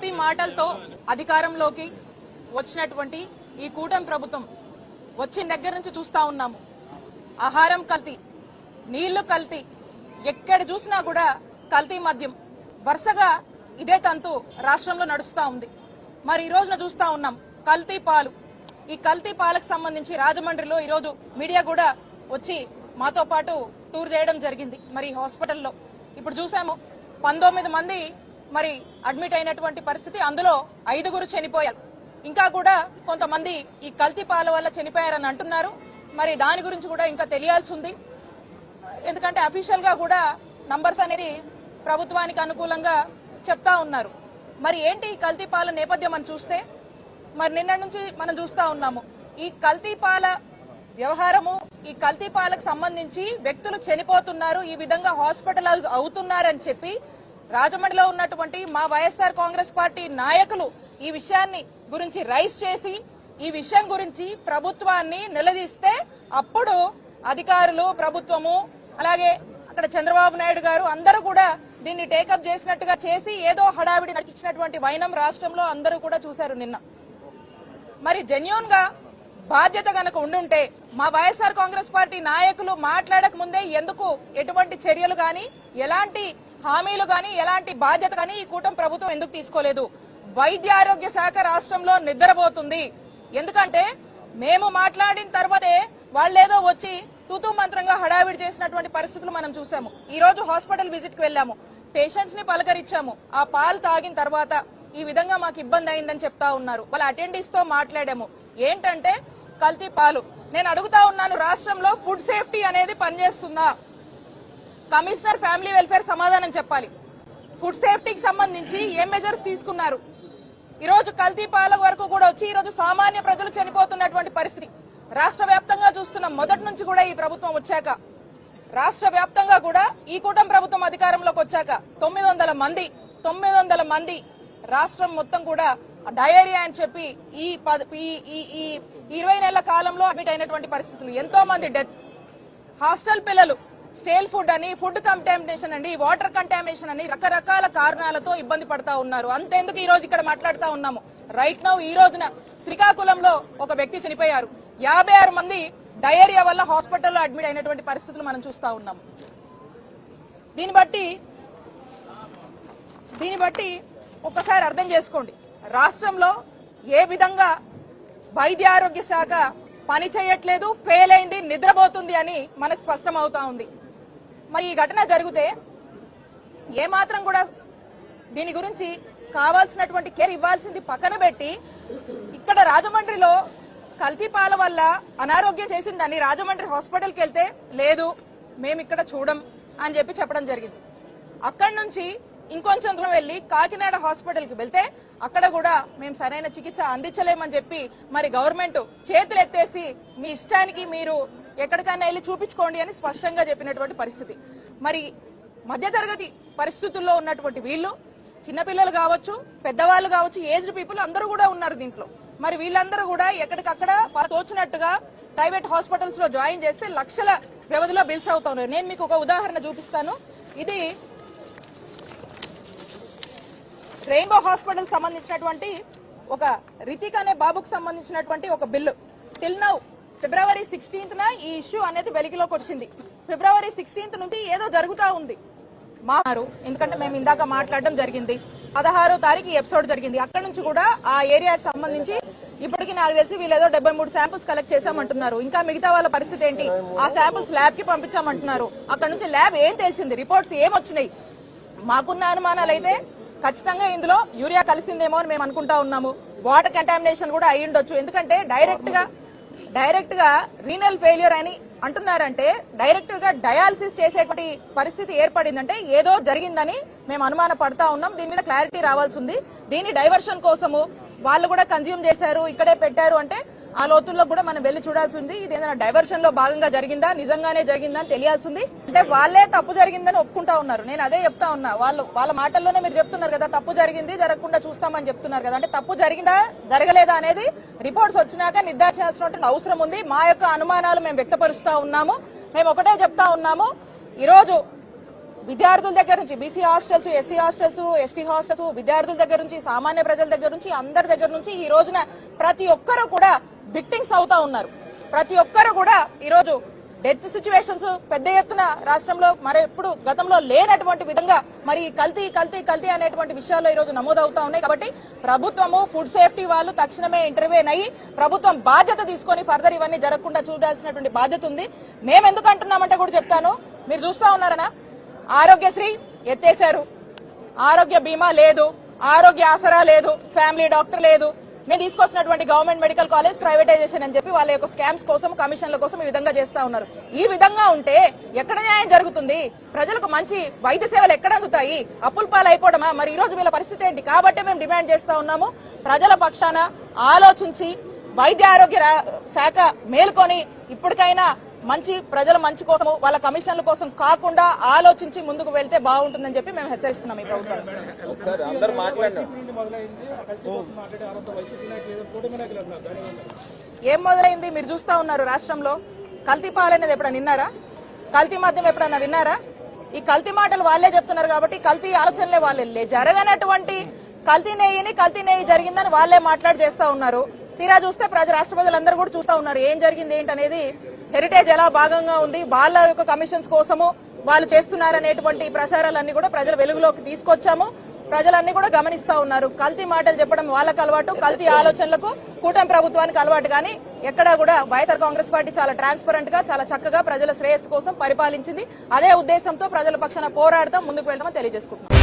కల్తీ మాటలతో అధికారంలోకి వచ్చినటువంటి ఈ కూటమి ప్రభుత్వం వచ్చిన దగ్గర నుంచి చూస్తా ఉన్నాము. ఆహారం కల్తీ, నీళ్లు కల్తీ, ఎక్కడ చూసినా కూడా కల్తీ మద్యం వరుసగా ఇదే తంతు రాష్ట్రంలో నడుస్తా ఉంది. మరి ఈ రోజున చూస్తా ఉన్నాం కల్తీ పాలు. ఈ కల్తీ పాలకు సంబంధించి రాజమండ్రిలో ఈ రోజు మీడియా కూడా వచ్చి మాతో పాటు టూర్ చేయడం జరిగింది. మరి హాస్పిటల్లో ఇప్పుడు చూసాము 19 మంది మరి అడ్మిట్ అయినటువంటి పరిస్థితి, అందులో 5గురు చనిపోయారు. ఇంకా కూడా కొంతమంది ఈ కల్తీ పాల వల్ల చనిపోయారని అంటున్నారు. మరి దాని గురించి కూడా ఇంకా తెలియాల్సి ఉంది. ఎందుకంటే అఫీషియల్ గా కూడా నంబర్స్ అనేది ప్రభుత్వానికి అనుకూలంగా చెప్తా ఉన్నారు. మరి ఏంటి ఈ కల్తీ పాల నేపథ్యం అని చూస్తే మరి నిన్న నుంచి మనం చూస్తా ఉన్నాము ఈ కల్తీ పాల వ్యవహారము. ఈ కల్తీ పాలకు సంబంధించి వ్యక్తులు చనిపోతున్నారు, ఈ విధంగా హాస్పిటలైజ్ అవుతున్నారని చెప్పి రాజమండ్రిలో ఉన్నటువంటి మా వైఎస్ఆర్ కాంగ్రెస్ పార్టీ నాయకులు ఈ విషయాన్ని గురించి రైజ్ చేసి ఈ విషయం గురించి ప్రభుత్వాన్ని నిలదీస్తే అప్పుడు అధికారులు, ప్రభుత్వము, అలాగే అక్కడ చంద్రబాబు నాయుడు గారు అందరూ కూడా దీన్ని టేకప్ చేసినట్టుగా చేసి ఏదో హడావిడి నటించినటువంటి వైనం రాష్ట్రంలో అందరూ కూడా చూశారు నిన్న. మరి జెన్యూన్ గా బాధ్యత గనక ఉండుంటే మా వైఎస్ఆర్ కాంగ్రెస్ పార్టీ నాయకులు మాట్లాడక ముందే ఎందుకు ఎటువంటి చర్యలు గాని, ఎలాంటి హామీలు గాని, ఎలాంటి బాధ్యత గాని ఈ కూటమి ప్రభుత్వం ఎందుకు తీసుకోలేదు? వైద్య ఆరోగ్య శాఖ రాష్ట్రంలో నిద్రపోతుంది. ఎందుకంటే మేము మాట్లాడిన తర్వాతే వాళ్ళేదో వచ్చి తూతూ మంత్రంగా హడావిడి చేసినటువంటి పరిస్థితులు మనం చూసాము. ఈ రోజు హాస్పిటల్ విజిట్ కి వెళ్లాము, పేషెంట్స్ ని పలకరించాము. ఆ పాలు తాగిన తర్వాత ఈ విధంగా మాకు ఇబ్బంది అయిందని చెప్తా ఉన్నారు. వాళ్ళ అటెండీస్ తో మాట్లాడాము. ఏంటంటే కల్తీ పాలు. నేను అడుగుతా ఉన్నాను, రాష్ట్రంలో ఫుడ్ సేఫ్టీ అనేది పనిచేస్తుందా? కమిషనర్ ఫ్యామిలీ వెల్ఫేర్ సమాధానం చెప్పాలి. ఫుడ్ సేఫ్టీకి సంబంధించి ఏం మెజర్స్ తీసుకున్నారు? ఈ రోజు కల్తీ పాల వరకు కూడా వచ్చి ఈ రోజు సామాన్య ప్రజలు చనిపోతున్నటువంటి పరిస్థితి రాష్ట్ర వ్యాప్తంగా చూస్తున్నాం. మొదటి నుంచి కూడా ఈ ప్రభుత్వం వచ్చాక రాష్ట్ర వ్యాప్తంగా కూడా ఈ కూటమి ప్రభుత్వం అధికారంలోకి వచ్చాక 900 మంది రాష్ట్రం మొత్తం కూడా డయేరియా అని చెప్పి ఈ 20 నెలల కాలంలో అడ్మిట్ అయినటువంటి పరిస్థితులు, ఎంతో మంది డెత్స్, హాస్టల్ పిల్లలు స్టేల్ ఫుడ్ అని, ఫుడ్ కంటామినేషన్ అని, వాటర్ కంటామినేషన్ అని రకరకాల కారణాలతో ఇబ్బంది పడతా ఉన్నారు. అంతేందుకు ఈ రోజు ఇక్కడ మాట్లాడుతా ఉన్నాము. రైట్ నౌ ఈ రోజున శ్రీకాకుళంలో ఒక వ్యక్తి చనిపోయారు. 56 మంది డయేరియా వల్ల హాస్పిటల్లో అడ్మిట్ అయినటువంటి పరిస్థితులు మనం చూస్తా ఉన్నాము. దీన్ని బట్టి ఒక్కసారి అర్థం చేసుకోండి, రాష్ట్రంలో ఏ విధంగా వైద్య ఆరోగ్య శాఖ పని చేయట్లేదు, ఫెయిల్ అయింది, నిద్రపోతుంది అని మనకు స్పష్టం అవుతా ఉంది. మరి ఈ ఘటన జరిగితే ఏమాత్రం కూడా దీని గురించి కావాల్సినటువంటి కేర్ ఇవ్వాల్సింది పక్కన పెట్టి ఇక్కడ రాజమండ్రిలో కల్తీ పాల వల్ల అనారోగ్యం చేసిందని రాజమండ్రి హాస్పిటల్కి వెళ్తే లేదు మేము ఇక్కడ చూడం అని చెప్పడం జరిగింది. అక్కడి నుంచి ఇంకొంచెం దూరం వెళ్లి కాకినాడ హాస్పిటల్ కి వెళ్తే అక్కడ కూడా మేము సరైన చికిత్స అందించలేమని చెప్పి మరి గవర్నమెంట్ చేతులు ఎత్తేసి మీ ఇష్టానికి మీరు ఎక్కడికైనా వెళ్లి చూపించుకోండి అని స్పష్టంగా చెప్పినటువంటి పరిస్థితి. మరి మధ్యతరగతి పరిస్థితుల్లో ఉన్నటువంటి వీళ్ళు, చిన్నపిల్లలు కావచ్చు, పెద్దవాళ్ళు కావచ్చు, ఏజ్డ్ పీపుల్ అందరూ కూడా ఉన్నారు దీంట్లో. మరి వీళ్ళందరూ కూడా ఎక్కడికక్కడ తోచినట్టుగా ప్రైవేట్ హాస్పిటల్స్ లో జాయిన్ చేస్తే లక్షల వ్యవధిలో బిల్స్ అవుతా ఉన్నారు. నేను మీకు ఒక ఉదాహరణ చూపిస్తాను. ఇది రెయిన్బో హాస్పిటల్ సంబంధించినటువంటి ఒక రితిక్ అనే బాబుకు సంబంధించినటువంటి ఒక బిల్లు. టిల్ నౌ ఫిబ్రవరి 16th ఈ ఇష్యూ అనేది వెలికిలోకి వచ్చింది. ఫిబ్రవరి 16th నుంచి ఏదో జరుగుతా ఉంది. ఎందుకంటే మేము ఇందాక మాట్లాడడం జరిగింది, 16వ తారీఖు ఈ ఎపిసోడ్ జరిగింది. అక్కడ నుంచి కూడా ఆ ఏరియాకి సంబంధించి ఇప్పటికీ నాకు తెలిసి వీళ్ళేదో 73 శాంపుల్స్ కలెక్ట్ చేశామంటున్నారు. ఇంకా మిగతా వాళ్ళ పరిస్థితి ఏంటి? ఆ శాంపుల్స్ ల్యాబ్ కి పంపించామంటున్నారు. అక్కడ నుంచి ల్యాబ్ ఏం తేల్చింది, రిపోర్ట్స్ ఏమొచ్చినాయి? మాకున్న అనుమానాలు అయితే ఖచ్చితంగా ఇందులో యూరియా కలిసిందేమో అని మేము అనుకుంటా ఉన్నాము. వాటర్ కంటామినేషన్ కూడా అయి ఉండొచ్చు. ఎందుకంటే డైరెక్ట్ గా రీనల్ ఫెయిల్యూర్ అని అంటున్నారంటే డైరెక్ట్ గా డయాలసిస్ చేసేటువంటి పరిస్థితి ఏర్పడిందంటే ఏదో జరిగిందని మేము అనుమాన పడతా ఉన్నాం. దీని మీద క్లారిటీ రావాల్సి ఉంది. దీని డైవర్షన్ కోసము వాళ్ళు కూడా కన్జ్యూమ్ చేశారు, ఇక్కడే పెట్టారు అంటే ఆ లోతుల్లో కూడా మనం వెళ్లి చూడాల్సి ఉంది. ఇది ఏదైనా డైవర్షన్ లో భాగంగా జరిగిందా, నిజంగానే జరిగిందా అని తెలియాల్సి ఉంది. అంటే వాళ్ళే తప్పు జరిగిందని ఒప్పుకుంటా ఉన్నారు. నేను అదే చెప్తా ఉన్నా, వాళ్ళ మాటల్లోనే మీరు చెప్తున్నారు కదా తప్పు జరిగింది, జరగకుండా చూస్తామని చెప్తున్నారు కదా. అంటే తప్పు జరిగిందా జరగలేదా అనేది రిపోర్ట్స్ వచ్చినాక నిర్ధారించాల్సినటువంటి అవసరం ఉంది. మా యొక్క అనుమానాలు మేము వ్యక్తపరుస్తా ఉన్నాము. మేము ఒకటే చెప్తా ఉన్నాము, ఈరోజు విద్యార్థుల దగ్గర నుంచి BC hostels, SC hostels, ST hostels, విద్యార్థుల దగ్గర నుంచి, సామాన్య ప్రజల దగ్గర నుంచి, అందరి దగ్గర నుంచి ఈ రోజున ప్రతి ఒక్కరూ కూడా విక్టిమ్స్ అవుతా ఉన్నారు. ప్రతి ఒక్కరు కూడా ఈ రోజు డెత్ సిచ్యువేషన్స్ పెద్ద ఎత్తున రాష్ట్రంలో మరి ఎప్పుడు గతంలో లేనటువంటి విధంగా మరి కల్తీ అనేటువంటి విషయాల్లో ఈ రోజు నమోదవుతా ఉన్నాయి. కాబట్టి ప్రభుత్వము, ఫుడ్ సేఫ్టీ వాళ్ళు తక్షణమే ఇంటర్వ్యూన్ అయ్యి ప్రభుత్వం బాధ్యత తీసుకొని ఫర్దర్ ఇవన్నీ జరగకుండా చూడాల్సినటువంటి బాధ్యత ఉంది. మేము ఎందుకు అంటున్నామంటే కూడా చెప్తాను. మీరు చూస్తా ఉన్నారనా, ఆరోగ్యశ్రీ ఎత్తేశారు, ఆరోగ్య బీమా లేదు, ఆరోగ్య ఆసరా లేదు, ఫ్యామిలీ డాక్టర్ లేదు. నేను తీసుకొచ్చినటువంటి గవర్నమెంట్ మెడికల్ కాలేజ్ ప్రైవేటైజేషన్ అని చెప్పి వాళ్ళ యొక్క స్కామ్స్ కోసం, కమిషన్ల కోసం ఈ విధంగా చేస్తా ఉన్నారు. ఈ విధంగా ఉంటే ఎక్కడ న్యాయం జరుగుతుంది? ప్రజలకు మంచి వైద్య సేవలు ఎక్కడ అందుతాయి? అప్పుల పాలు అయిపోవడమా? మరి ఈ రోజు వీళ్ళ పరిస్థితి ఏంటి? కాబట్టి మేము డిమాండ్ చేస్తా ఉన్నాము, ప్రజల పక్షాన ఆలోచించి వైద్య ఆరోగ్య శాఖ మేల్కొని ఇప్పటికైనా మంచి ప్రజల మంచి కోసము, వాళ్ళ కమిషన్ల కోసం కాకుండా ఆలోచించి ముందుకు వెళ్తే బాగుంటుందని చెప్పి మేము హెచ్చరిస్తున్నాం ఈ ప్రభుత్వం. ఏం మొదలైంది మీరు చూస్తా ఉన్నారు. రాష్ట్రంలో కల్తీ పాలనేది ఎప్పుడైనా విన్నారా? కల్తీ మద్యం ఎప్పుడైనా విన్నారా? ఈ కల్తీ మాటలు వాళ్ళే చెప్తున్నారు కాబట్టి కల్తీ ఆలోచనలే వాళ్ళే. జరగనటువంటి కల్తీ నెయ్యి జరిగిందని వాళ్ళే మాట్లాడి చేస్తా ఉన్నారు. తీరా చూస్తే రాష్ట్ర ప్రజలందరూ కూడా చూస్తా ఉన్నారు ఏం జరిగింది ఏంటనేది. హెరిటేజ్ ఎలా భాగంగా ఉంది, వాళ్ళ యొక్క కమిషన్స్ కోసము వాళ్ళు చేస్తున్నారనేటువంటి ప్రచారాలన్నీ కూడా ప్రజల వెలుగులోకి తీసుకొచ్చాము. ప్రజలన్నీ కూడా గమనిస్తా ఉన్నారు. కల్తీ మాటలు చెప్పడం వాళ్ళకు అలవాటు, కల్తీ ఆలోచనలకు కూటమి ప్రభుత్వానికి అలవాటు. కానీ ఎక్కడా కూడా వైఎస్ఆర్ కాంగ్రెస్ పార్టీ చాలా ట్రాన్స్పరెంట్ గా, చాలా చక్కగా ప్రజల శ్రేయస్సు కోసం పరిపాలించింది. అదే ఉద్దేశంతో ప్రజల పక్షాన పోరాడతాం, ముందుకు వెళ్తామని తెలియజేసుకుంటున్నాం.